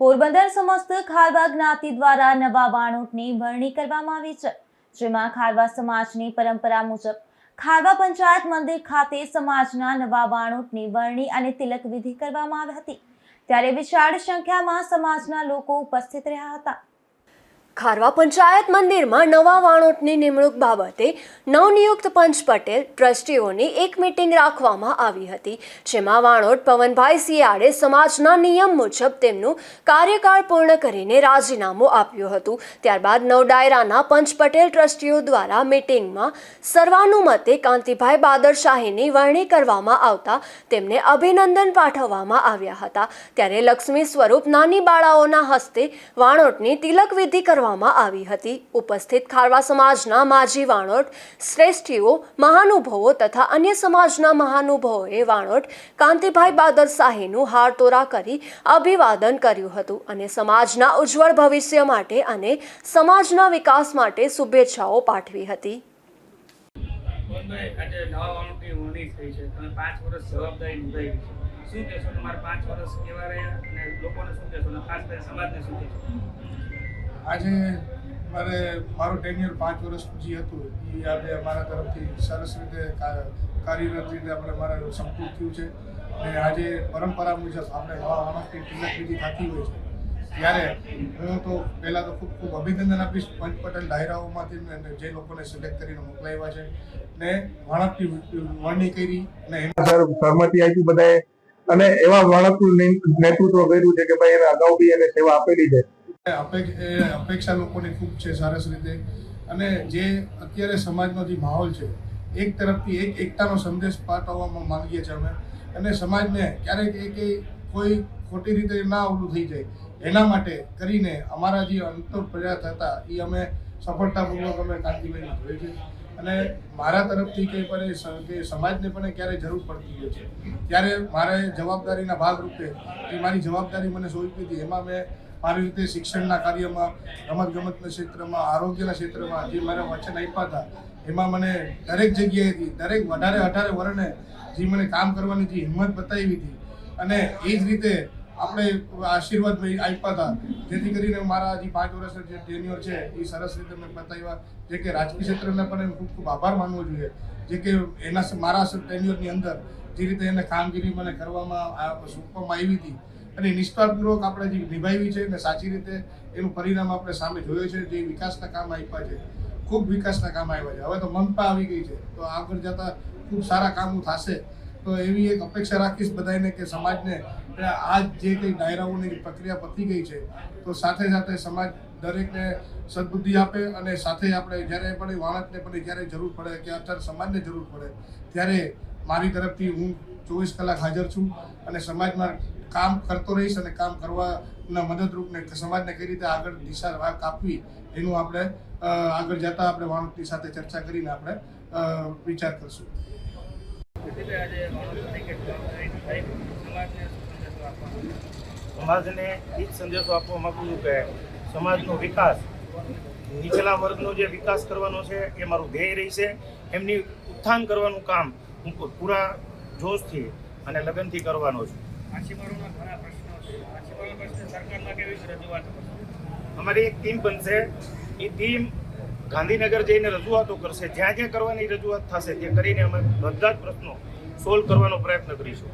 પોરબંદર સમસ્ત ખારવા જ્ઞાતિ દ્વારા નવા વાણોટની વરણી કરવામાં આવી છે, જેમાં ખારવા સમાજની પરંપરા મુજબ ખારવા પંચાયત મંદિર ખાતે સમાજના નવા વાણોટની વરણી અને તિલક વિધિ કરવામાં આવી હતી, ત્યારે વિશાળ સંખ્યામાં સમાજના લોકો ઉપસ્થિત રહ્યા હતા। ખારવા પંચાયત મંદિરમાં નવા વાણોટની નિમણૂક બાબતે નવનિયુક્ત પંચ પટેલ ટ્રસ્ટીઓની એક મીટિંગ રાખવામાં આવી હતી, જેમાં વાણોટ પવનભાઈ સિયાળે સમાજના નિયમ મુજબ તેમનું કાર્યકાળ પૂર્ણ કરીને રાજીનામું આપ્યું હતું। ત્યારબાદ નવ ડાયરાના પંચ પટેલ ટ્રસ્ટીઓ દ્વારા મીટિંગમાં સર્વાનુમતે કાંતિભાઈ બાદરશાહીની વરણી કરવામાં આવતા તેમને અભિનંદન પાઠવવામાં આવ્યા હતા। ત્યારે લક્ષ્મી સ્વરૂપ નાની બાળાઓના હસ્તે વાણોટની તિલક વિધિ કરવામાં આવી હતી। ઉપસ્થિત ખારવા સમાજના માજી વાણોટ શ્રેષ્ઠીઓ, મહાનુભાવો તથા અન્ય સમાજના મહાનુભાવોએ વાણોટ કાંતિભાઈ બાદરશાહીનું હારતોરા કરી અભિવાદન કર્યું હતું અને સમાજના ઉજ્જવળ ભવિષ્ય માટે અને સમાજના વિકાસ માટે શુભેચ્છાઓ પાઠવી હતી। આજે નવા વાણોટની વરણી થઈ છે, તમે 5 વર્ષ જવાબદારી નિભાવી છે, શું કહેશો? તમારા 5 વર્ષ કેવા રહ્યા અને લોકોને શું કહેશો અને ખાસ કરીને સમાજને શું કહેશો? આજે મારું ટેન્યુર 5 વર્ષ જે હતું એ આજે અમારા તરફથી સરસ રીતે કાર્યરત રીતે મારા સંપૂર્ણ થયું છે અને આજે પરંપરા મુજબ આપણે નવા વાણોટની તિલક વિધિ થતી હોય છે, ત્યારે હું તો પહેલાં તો ખૂબ અભિનંદન આપીશ પંચ પટેલ ડાયરાઓમાંથી જે લોકોને સિલેક્ટ કરીને મોકલાવ્યા છે ને વાણોટની વરણી કરી અને એના સહમતિ આપી બધાએ અને એવા વાણોટનું નેતૃત્વ કર્યું છે કે ભાઈ એને અગાઉ બી એને સેવા આપેલી છે। અપેક્ષા લોકોની ખૂબ છે સરસ રીતે, અને જે અત્યારે સમાજનો જે માહોલ છે એક તરફથી એકતાનો સંદેશ પાઠવવામાં માંગીએ છીએ અમે, અને સમાજને ક્યારેક કોઈ ખોટી રીતે ના ઓલું થઈ જાય એના માટે કરીને અમારા જે અંતર પ્રયાસ હતા એ અમે સફળતાપૂર્વક અમે કાંતિભાઈને જોઈએ છે, અને મારા તરફથી કે સમાજને પણ ક્યારે જરૂર પડતી હોય છે ત્યારે મારે જવાબદારીના ભાગરૂપે એ મારી જવાબદારી મને સોંપી હતી, એમાં મેં મારી રીતે શિક્ષણના કાર્યમાં, રમતગમતના ક્ષેત્રમાં, આરોગ્યના ક્ષેત્રમાં જે મારા વચન આપ્યા હતા એમાં મને દરેક જગ્યાએથી દરેક 18 વર્ષને જે મને કામ કરવાની જે હિંમત બતાવી હતી અને એ જ રીતે આપણે આશીર્વાદ આપ્યા હતા, જેથી કરીને મારા જે 5 વર્ષનો જે ટેન્યુર છે એ સરસ રીતે મેં બતાવ્યા, જે કે રાજકીય ક્ષેત્રને પણ ખૂબ આભાર માનવો જોઈએ, જે કે એના મારા ટેન્યુરની અંદર જે રીતે એને કામગીરી મને કરવામાં સોંપવામાં આવી હતી અને નિષ્ઠાપૂર્વક આપણે જે નિભાવી છે અને સાચી રીતે એનું પરિણામ આપણે સામે જોયું છે, જે વિકાસના કામ આપ્યા છે, ખૂબ વિકાસના કામ આવ્યા છે। હવે તો મનપા આવી ગઈ છે, તો આગળ જતાં ખૂબ સારા કામો થશે, તો એવી એક અપેક્ષા રાખીશ બધાને કે સમાજને આ જે કંઈ ડાયરાઓની પ્રક્રિયા પતી ગઈ છે તો સાથે સાથે સમાજ દરેકને સદબુદ્ધિ આપે, અને સાથે આપણે જ્યારે પણ વાણોટને પણ જ્યારે જરૂર પડે કે અત્યારે સમાજને જરૂર પડે ત્યારે મારી તરફથી હું 24 કલાક હાજર છું અને સમાજમાં કામ કરતો રહીશ અને કામ કરવાના મદદરૂપને સમાજને કઈ રીતે આગળ દિશા આપવી એનું આપણે આગળ જતાં આપણે વાણોટની સાથે ચર્ચા કરીને આપણે વિચાર કરશું। સમાજને એ જ સંદેશો આપવા માગું છું કે સમાજનો વિકાસ, નીચલા વર્ગનો જે વિકાસ કરવાનો છે એ મારું ધ્યેય રહેશે, એમની ઉત્થાન કરવાનું કામ હું પૂરા જોશથી અને લગનથી કરવાનો છું। માછીમારોના ઘણા પ્રશ્નો છે, માછીમારોના પ્રશ્ન સરકારમાં કેવી રજૂઆત કરશે? અમારી એક ટીમ બનશે, એ ટીમ ગાંધીનગર જઈને રજૂઆતો કરશે, જ્યાં જ્યાં કરવાની રજૂઆત થશે તે કરીને અમે બધા જ પ્રશ્નો સોલ્વ કરવાનો પ્રયત્ન કરીશું।